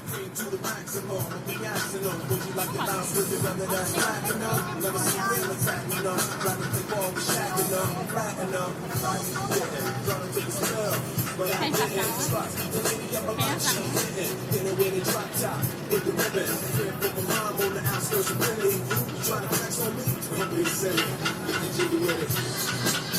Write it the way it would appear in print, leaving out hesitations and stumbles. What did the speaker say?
Cream to the maximum, be axing would you like to bounce with it rather than slacking up? Never see real attacking up, rather play ball with shacking up, flatten up. Yeah, trying to take a spell, but I didn't trust. The lady of my life, she didn't. Hit it with a drop top, with the ribbon. Crib with my mom on the outskirts of Philly. You trying to flex on me? Don't be silly. Get the jiggy with it.